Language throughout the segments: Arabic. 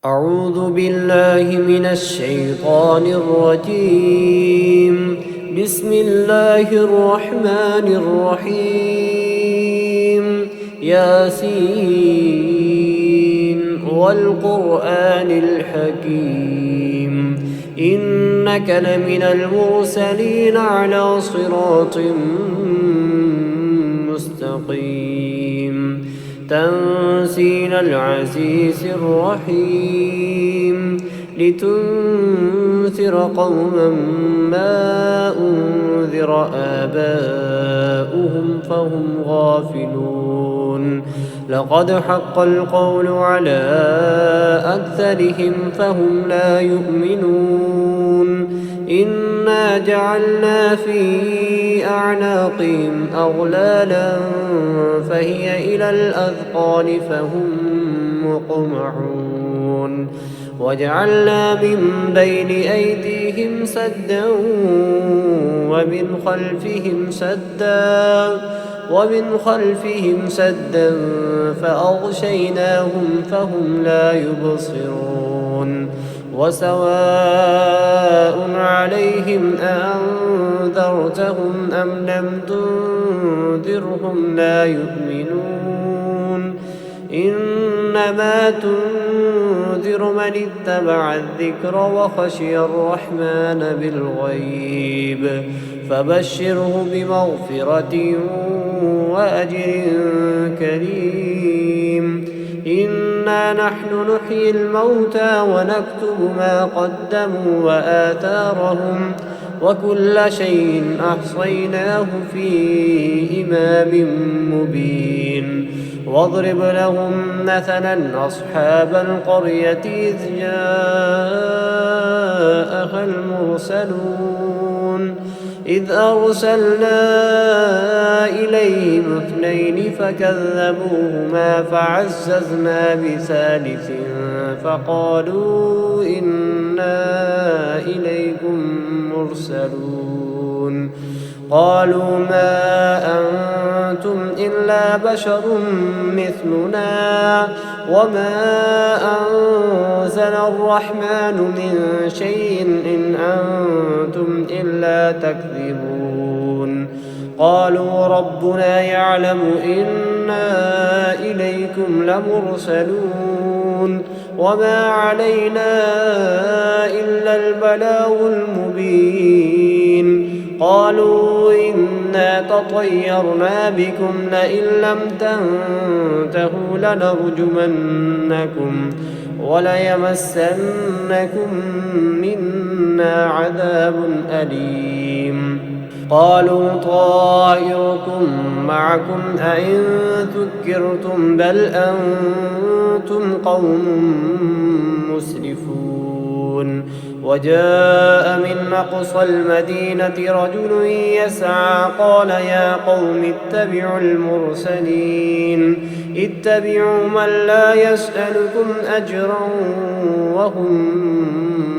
أعوذ بالله من الشيطان الرجيم. بسم الله الرحمن الرحيم. ياسين والقرآن الحكيم إنك لمن المرسلين على صراط مستقيم تنزيل العزيز الرحيم لتنذر قوما ما أنذر آباؤهم فهم غافلون لقد حق القول على أكثرهم فهم لا يؤمنون إنا جعلنا في أعناقهم أغلالا فهي إلى الأذقان فهم مقمحون وجعلنا من بين أيديهم سدا ومن خلفهم سدا فأغشيناهم فهم لا يبصرون وسواء عليهم أأنذرتهم أم لم تنذرهم لا يؤمنون إنما تنذر من اتبع الذكر وخشي الرحمن بالغيب فبشره بمغفرة وأجر كريم إنا نحن نحيي الموتى ونكتب ما قدموا وآثارهم وكل شيء أحصيناه في إمام مبين واضرب لهم مثلا أصحاب القرية إذ جاءها المرسلون إذ أرسلنا إليهم اثنين فكذبوهما فعززنا بثالث فقالوا إنا إليكم مرسلون قالوا ما أنتم إلا بشر مثلنا وما أنزل الرحمن من شيء إن أنتم إلا تكذبون قالوا ربنا يعلم إنا إليكم لمرسلون وما علينا إلا البلاغ المبين قالوا إنا تطيرنا بكم لئن لم تنتهوا لنرجمنكم وليمسنكم منا عذاب أليم قالوا طائركم معكم أئن ذكرتم بل أنتم قوم مسرفون وجاء من أقصى المدينة رجل يسعى قال يا قوم اتبعوا المرسلين اتبعوا من لا يسألكم أجرا وهم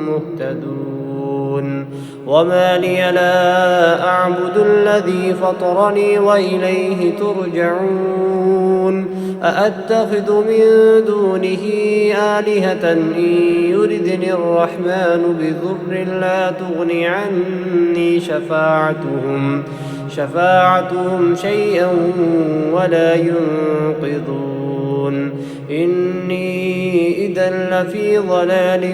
مهتدون وما لي لا أعبد الذي فطرني وإليه ترجعون أأتخذ من دونه آلهة إن يردني الرحمن بضر لا تغن عني شفاعتهم شيئا ولا ينقذون إني إذا لفي ضلال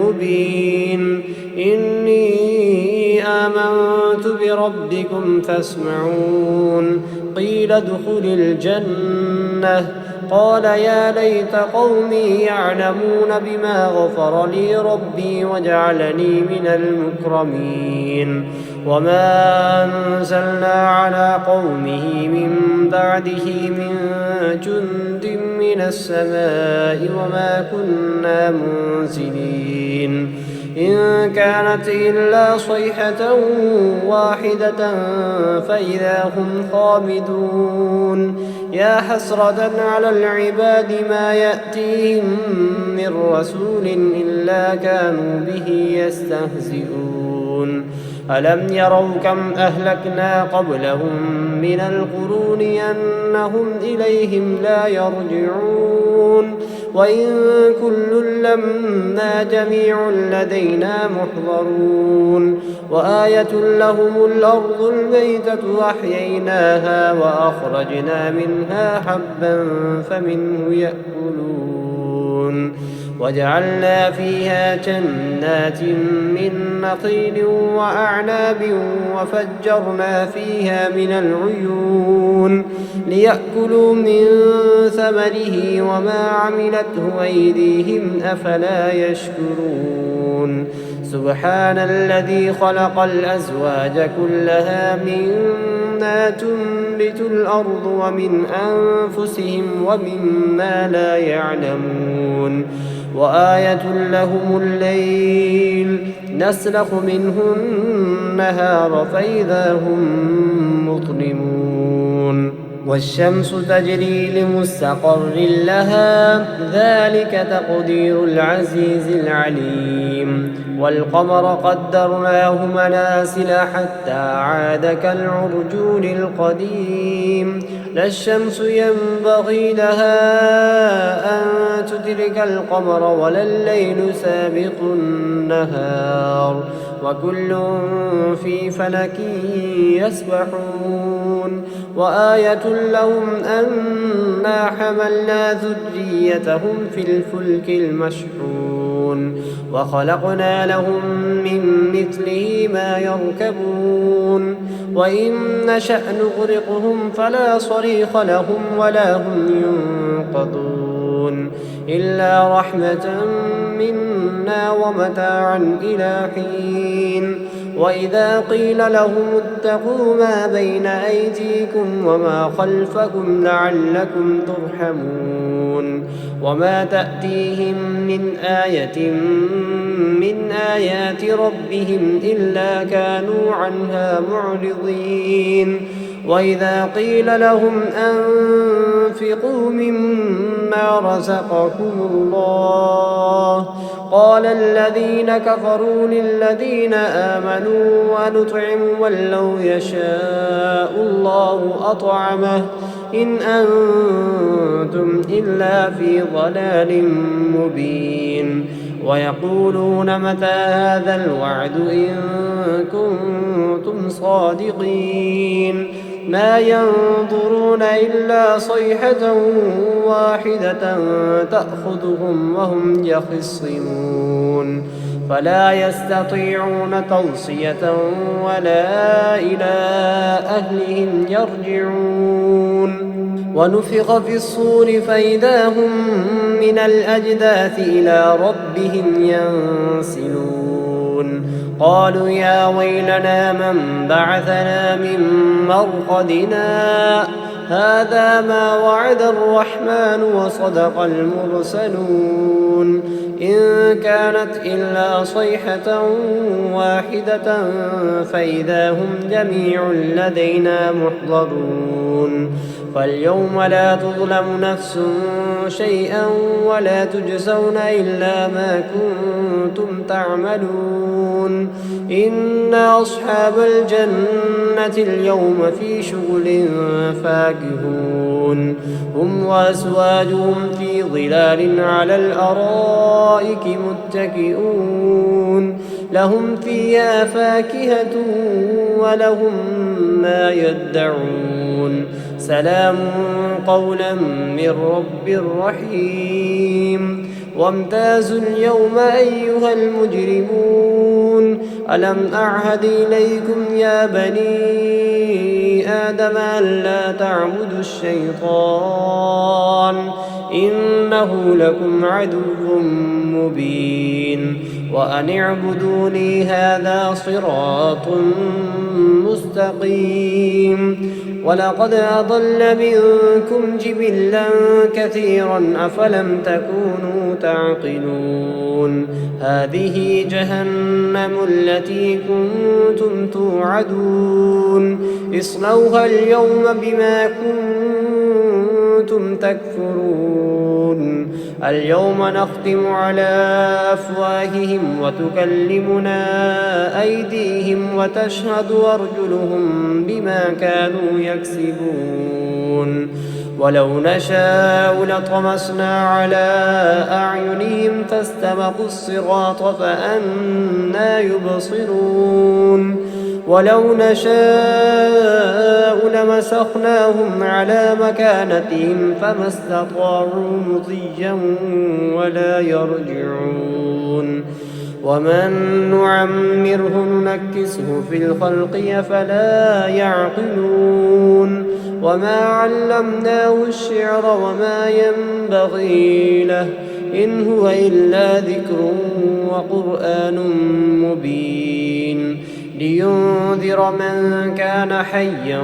مبين إني آمنت بربكم فاسمعون قيل ادخل الجنة قال يا ليت قومي يعلمون بما غفر لي ربي وجعلني من المكرمين وما أنزلنا على قومه من بعده من جند من السماء وما كنا منزلين إن كانت إلا صيحة واحدة فإذا هم خامدون يا حسرة على العباد ما يأتيهم من رسول إلا كانوا به يستهزئون ألم يروا كم أهلكنا قبلهم من القرون أنهم إليهم لا يرجعون وإن كل لما جميع لدينا محضرون وآية لهم الأرض الميتة أحييناها وأخرجنا منها حبا فمنه يأكلون وجعلنا فيها جنات من نخيل وأعناب وفجرنا فيها من العيون ليأكلوا من ثمره وما عملته أيديهم أفلا يشكرون سبحان الذي خلق الأزواج كلها مما تنبت الأرض ومن أنفسهم ومما لا يعلمون وآية لهم الليل نسلخ منه النهار فإذا هم مظلمون والشمس تجري لمستقر لها ذلك تقدير العزيز العليم والقمر قدرناه منازل حتى عاد كالعرجون القديم لا الشمس ينبغي لها أن تدرك القمر ولا الليل سابق النهار وكل في فلك يسبحون وآية لهم أنا حملنا ذريتهم في الفلك المشحون وخلقنا لهم من مثله ما يركبون وإن نشأ نغرقهم فلا صريخ لهم ولا هم ينقذون إلا رحمة منا ومتاعا إلى حين وإذا قيل لهم اتقوا ما بين أيديكم وما خلفكم لعلكم ترحمون وما تأتيهم من آية من آيات ربهم إلا كانوا عنها معرضين وإذا قيل لهم أنفقوا مما رزقكم الله قال الذين كفروا للذين آمنوا ونطعم من لو يشاء الله أطعمه إن أنتم إلا في ضلال مبين ويقولون متى هذا الوعد إن كنتم صادقين ما ينظرون إلا صيحة واحدة تأخذهم وهم يخصمون فلا يستطيعون توصية ولا إلى أهلهم يرجعون ونفخ في الصور فإذا هم من الأجداث إلى ربهم ينسلون قالوا يا ويلنا من بعثنا من مرقدنا هذا ما وعد الرحمن وصدق المرسلون إن كانت إلا صيحة واحدة فإذا هم جميع لدينا محضرون فاليوم لا تظلم نفس شيئا ولا تجزون إلا ما كنتم تعملون إن أصحاب الجنة اليوم في شغل فاكهون هم وأزواجهم في ظلال على الأرائك متكئون لهم فيها فاكهة ولهم ما يدعون سلام قولا من رب رحيم وامتازوا اليوم أيها المجرمون ألم أعهد إليكم يا بني آدم ألا تعبدوا الشيطان إنه لكم عدو مبين وأن اعبدوني هذا صراط مستقيم ولقد أضل منكم جبلا كثيرا أفلم تكونوا تعقلون هذه جهنم التي كنتم توعدون اصلوها اليوم بما كنتم تكفرون اليوم نختم على أفواههم وتكلمنا أيديهم وتشهد أرجلهم بما كانوا يكسبون ولو نشاء لطمسنا على أعينهم فاستبقوا الصراط فأنى يبصرون ولو نشاء لمسخناهم على مكانتهم فما استطاعوا مضيا ولا يرجعون ومن نعمره ننكسه في الخلق أفلا يعقلون وما علمناه الشعر وما ينبغي له إن هو إلا ذكر وقرآن مبين لينذر من كان حيا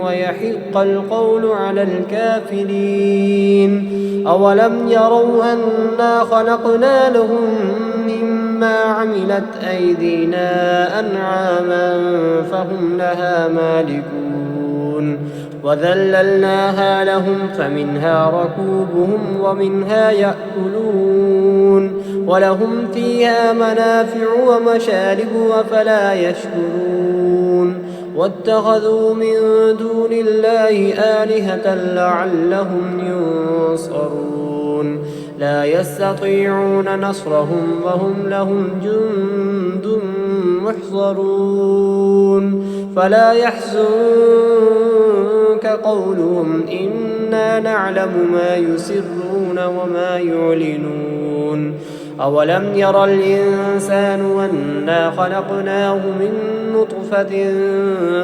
ويحق القول على الكافرين أولم يروا أنا خلقنا لهم مما عملت أيدينا أنعاما فهم لها مالكون وذللناها لهم فمنها ركوبهم ومنها يأكلون ولهم فيها منافع ومشارب أفلا يشكرون واتخذوا من دون الله آلهة لعلهم ينصرون لا يستطيعون نصرهم وهم لهم جند محضرون فلا يحزنك قولهم إنا نعلم ما يسرون وما يعلنون أولم ير الإنسان أنا خلقناه من نطفة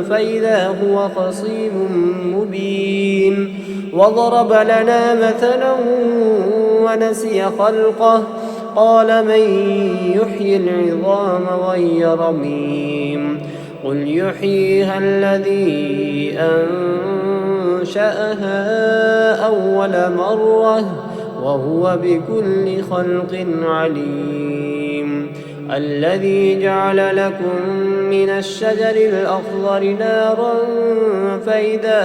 فإذا هو خصيم مبين وضرب لنا مثلا ونسي خلقه قال من يحيي العظام وهي رميم قل يحييها الذي أنشأها أول مرة وهو بكل خلق عليم الذي جعل لكم من الشجر الأخضر نارا فإذا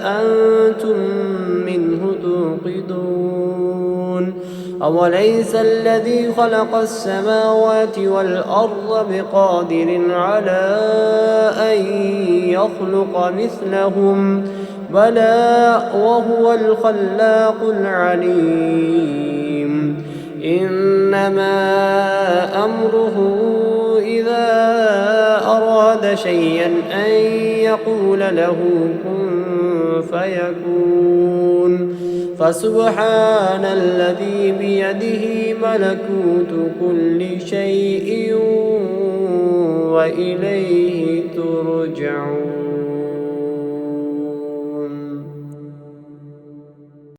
أنتم منه توقدون أوليس الذي خلق السماوات والأرض بقادر على أن يخلق مثلهم بلى وهو الخلاق العليم إنما أمره إذا أراد شيئا أن يقول له كن فيكون فسبحان الذي بيده ملكوت كل شيء وإليه ترجعون.